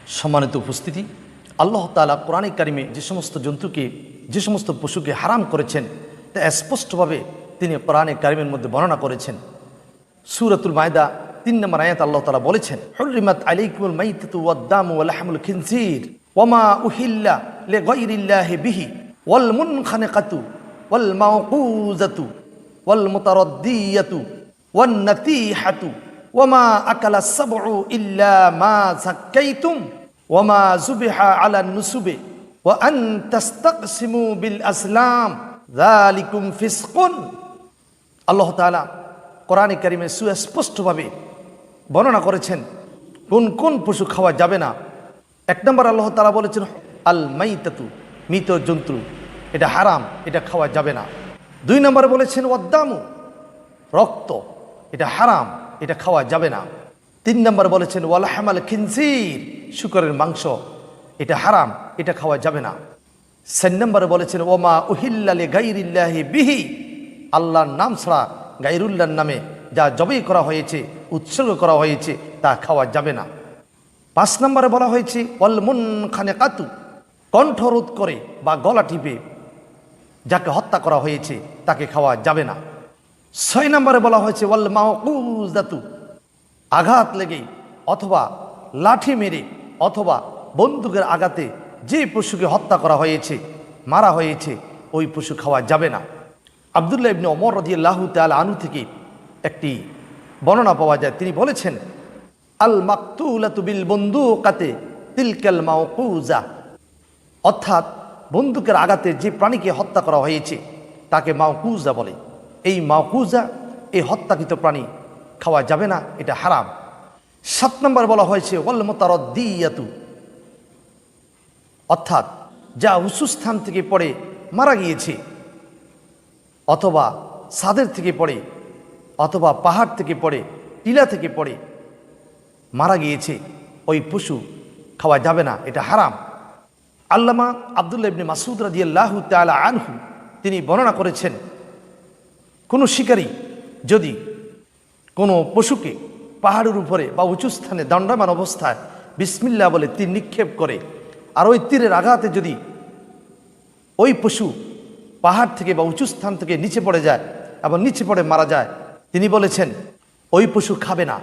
সম্মানিত উপস্থিতি, আল্লাহ তাআলা কোরআনে কারিমে যে সমস্ত জন্তুকে, যে সমস্ত পশুকে হারাম করেছেন তা স্পষ্টভাবে তিনি কোরআনে কারিমের মধ্যে বর্ণনা করেছেন। সূরাতুল মায়দা ৩ নম্বর আয়াত আল্লাহ তাআলা বলেছেন, হুররিমাত আলাইকুমুল মাইতাতু ওয়াদ-দামু ওয়া লাহমুল খিনজির ওয়া মা উহিল্লা লিগাইরিল্লাহি বিহি ওয়াল মুনখানিকাতু ওয়াল মাওকুজাতু ওয়াল মুতারাদ্দিয়াতু ওয়ান নাতিহাতু ওয়া মা আকালাস সাবউ ইল্লা মা যাক্কাইতুম ওয়া মা যুবিহা আলান নুসুবি ওয়া আন তাস্তাকসিমু বিল আসলাম যালিকুম ফিসকুন। আল্লাহ তাআলা কোরআনে কারিমে সুস্পষ্টভাবে বর্ণনা করেছেন কোন কোন পশু খাওয়া যাবে না। ১ নম্বর আল্লাহ তাআলা বলেছেন আল মাইতাতু, মৃত জন্তু, এটা হারাম, এটা খাওয়া যাবে না। ২ নম্বরে বলেছেন ওয়াদ্দামু, রক্ত, এটা হারাম, এটা খাওয়া যাবে না। ৩ নম্বর বলেছেন ওয়ালাহমাল খিনজির, শূকরের মাংস, এটা হারাম, এটা খাওয়া যাবে না। ৪ নম্বরে বলেছেন ওমা উহিল্লা লিগাইরিল্লাহি বিহি, আল্লাহর নাম ছাড়া গায়রুল্লাহর নামে যা জবাই করা হয়েছে, উৎসর্গ করা হয়েছে, তা খাওয়া যাবে না। ৫ নম্বরে বলা হয়েছে ওয়াল মুনখানিকাতু, কণ্ঠরোধ করে বা গলা টিপে যাকে হত্যা করা হয়েছে তাকে খাওয়া যাবে না। ৬ নম্বরে বলা হয়েছে ওয়াল মাওকুজাতু, আঘাত লেগে অথবা লাঠি মেরে অথবা বন্দুকের আঘাতে যে পশুকে হত্যা করা হয়েছে, মারা হয়েছে, ওই পশু খাওয়া যাবে না। আব্দুল্লাহ ইবনে ওমর রাদিয়াল্লাহু তাআলা আনহু থেকে একটি বর্ণনা পাওয়া যায়, তিনি বলেছেন আল মাকতুলাতু বিল বন্দুকাতে তিলকাল মাওকুজা, অর্থাৎ বন্দুকের আঘাতে যে প্রাণীকে হত্যা করা হয়েছে তাকে মাওকুজা বলে। এই মাওকুজা, এই হত্যাকৃত প্রাণী খাওয়া যাবে না, এটা হারাম। ৭ নম্বর বলা হয়েছে ওয়াল মুতারাদ্দিয়াতু, অর্থাৎ যা উঁচু স্থান থেকে পড়ে মারা গিয়েছে, অথবা ছাদের থেকে পড়ে, অথবা পাহাড় থেকে পড়ে, টিলা থেকে পড়ে মারা গিয়েছে, ওই পশু খাওয়া যাবে না, এটা হারাম। আল্লামা আব্দুল্লাহ ইবনে মাসউদ রাদিয়াল্লাহু তাআলা আনহু তিনি বর্ণনা করেছেন, কোনো শিকারী যদি কোনো পশুকে পাহাড়ের উপরে বা উঁচু স্থানে দণ্ডায়মান অবস্থায় বিসমিল্লাহ বলে তীর নিক্ষেপ করে, আর ওই তীরের আঘাতে যদি ওই পশু পাহাড় থেকে বা উঁচু স্থান থেকে নিচে পড়ে যায় এবং নিচে পড়ে মারা যায়, তিনি বলেছেন ওই পশু খাবে না,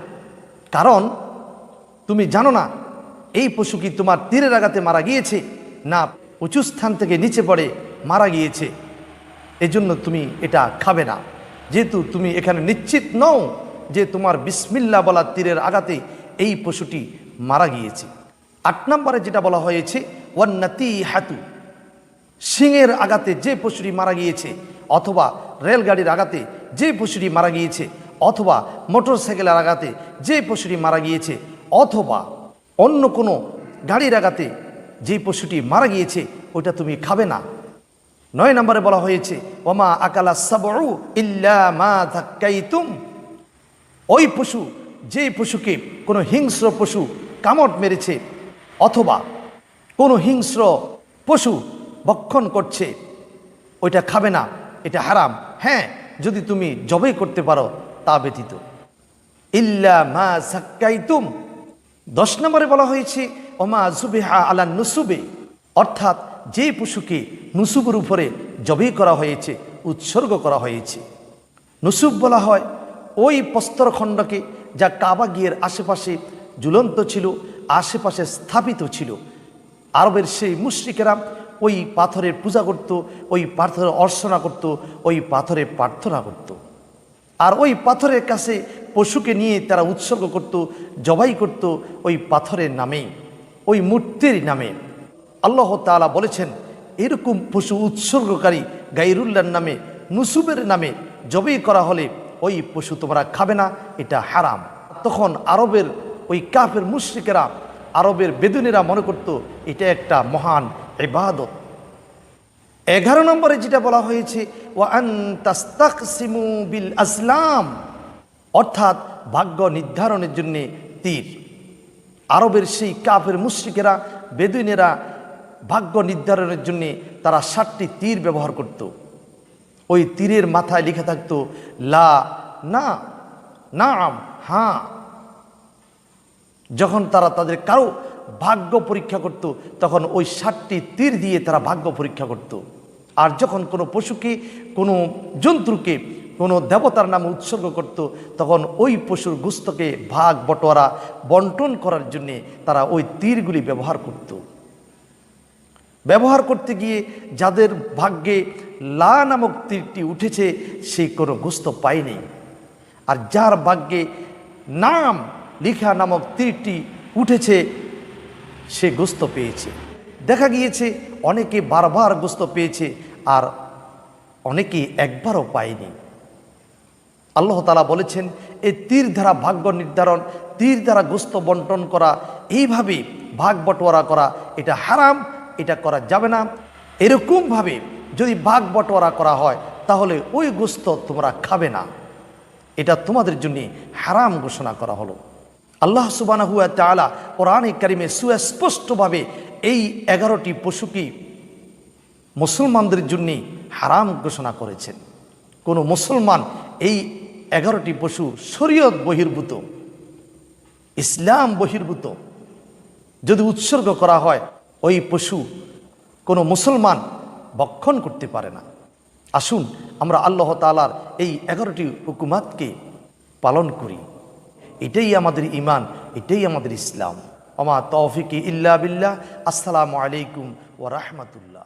কারণ তুমি জানো না এই পশু কি তোমার তীরের আঘাতে মারা গিয়েছে না উঁচু স্থান থেকে নিচে পড়ে মারা গিয়েছে, এজন্য তুমি এটা খাবে না, যেহেতু তুমি এখানে নিশ্চিত নও যে তোমার বিসমিল্লাহ বলা তীরের আঘাতে এই পশুটি মারা গিয়েছে। ৮ নম্বরে যেটা বলা হয়েছে ওয়ান নাতিহাতু, সিংহের আঘাতে যে পশুটি মারা গিয়েছে, অথবা রেলগাড়ির আঘাতে যে পশুটি মারা গিয়েছে, অথবা মোটর সাইকেলের আঘাতে যে পশুটি মারা গিয়েছে, অথবা অন্য কোনো গাড়ির আঘাতে যে পশুটি মারা গিয়েছে, ওইটা তুমি খাবে না। ৯ নম্বরে বলা হয়েছে ওমা আকালা সাবউ ইল্লা মা যাক্কাইতুম, ওই পশু, যে পশুকে কোনো হিংস্র পশু কামড় মেরেছে অথবা কোনো হিংস্র পশু ভক্ষণ করছে, ওইটা খাবে না, এটা হারাম। হ্যাঁ, যদি তুমি জবাই করতে পারো তা ব্যতীত। ইল্লা মা যাক্কাইতুম। ১০ নম্বরে বলা হয়েছে ওমা যুবিহা আলান নুসুবে, অর্থাৎ যে পশুকে নুসুবের উপরে জবাই করা হয়েছে, উৎসর্গ করা হয়েছে। নুসুব বলা হয় ওই প্রস্তরখণ্ডকে যা কাবা গিয়ের আশেপাশে ঝুলন্ত ছিল, আশেপাশে স্থাপিত ছিল। আরবের সেই মুশরিকেরা ওই পাথরের পূজা করত, ওই পাথরের অর্চনা করত, ওই পাথরে প্রার্থনা করত, আর ওই পাথরের কাছে পশুকে নিয়ে তারা উৎসর্গ করত, জবাই করত ওই পাথরের নামে, ওই মূর্তির নামে। আল্লাহ তাআলা বলেছেন এরকম পশু উৎসর্গকারী গায়রুল্লাহর নামে, নুসুবের নামে জবাই করা হলে ওই পশু তোমরা খাবে না, এটা হারাম। তখন আরবের ওই কাফের মুশরিকেরা, আরবের বেদুনেরা মনে করত এটা একটা মহান ইবাদত। ১১ নম্বরে যেটা বলা হয়েছে ওয়া আন তাস্তাকসিমু বিল আসলাম, অর্থাৎ ভাগ্য নির্ধারণের জন্য তীর। আরবের সেই কাফের মুশরিকেরা, বেদুইনেরা ভাগ্য নির্ধারণের জন্য তারা ৭টি তীর ব্যবহার করত। ওই তীরের মাথায় লেখা থাকতো লা, না, নাম, হ্যাঁ। যখন তারা তাদের কারো ভাগ্য পরীক্ষা করত, তখন ওই 60টি তীর দিয়ে তারা ভাগ্য পরীক্ষা করত। আর যখন কোনো পশুকে, কোনো জন্তুকে, কোনো দেবতার নামে উৎসর্গ করত, তখন ওই পশুর গোশতকে ভাগ বটোয়ারা বন্টন করার জন্যে তারা ওই তীরগুলি ব্যবহার করত। ব্যবহার করতে গিয়ে যাদের ভাগ্যে লা নামক তীরটি উঠেছে সে কোনো গোশত পায়নি, আর যার ভাগ্যে নাম লিখা নামক তীরটি উঠেছে সে গোশত পেয়েছে। দেখা গিয়েছে অনেকে বারবার গোশত পেয়েছে আর অনেকে একবারও পায়নি। আল্লাহ তাআলা বলেছেন এই তীর দ্বারা ভাগ্য নির্ধারণ, তীর দ্বারা গোশত বন্টন করা, এইভাবে ভাগ বটোয়ারা করা এটা হারাম, এটা করা যাবে না। এরকমভাবে যদি ভাগ বটোয়ারা করা হয় তাহলে ওই গোশত তোমরা খাবে না, এটা তোমাদের জন্য হারাম ঘোষণা করা হলো। আল্লাহ সুবহানাহু ওয়া তাআলা কোরআনে কারিমে সুস্পষ্টভাবে এই 11টি পশুকে মুসলমানদের জন্য হারাম ঘোষণা করেছেন। কোনো মুসলমান এই 11টি পশু শরীয়ত বহির্ভূত, ইসলাম বহির্ভূত যদি উৎসর্গ করা হয়, ওই পশু কোনো মুসলমান ভক্ষণ করতে পারে না। আসুন আমরা আল্লাহ তাআলার এই 11টি হুকুমাতকে পালন করি, এটাই আমাদের ঈমান, এটাই আমাদের ইসলাম। ওমা তৌফিকি ইল্লা বিল্লাহ। আসসালামু আলাইকুম ওয়া রাহমাতুল্লাহ।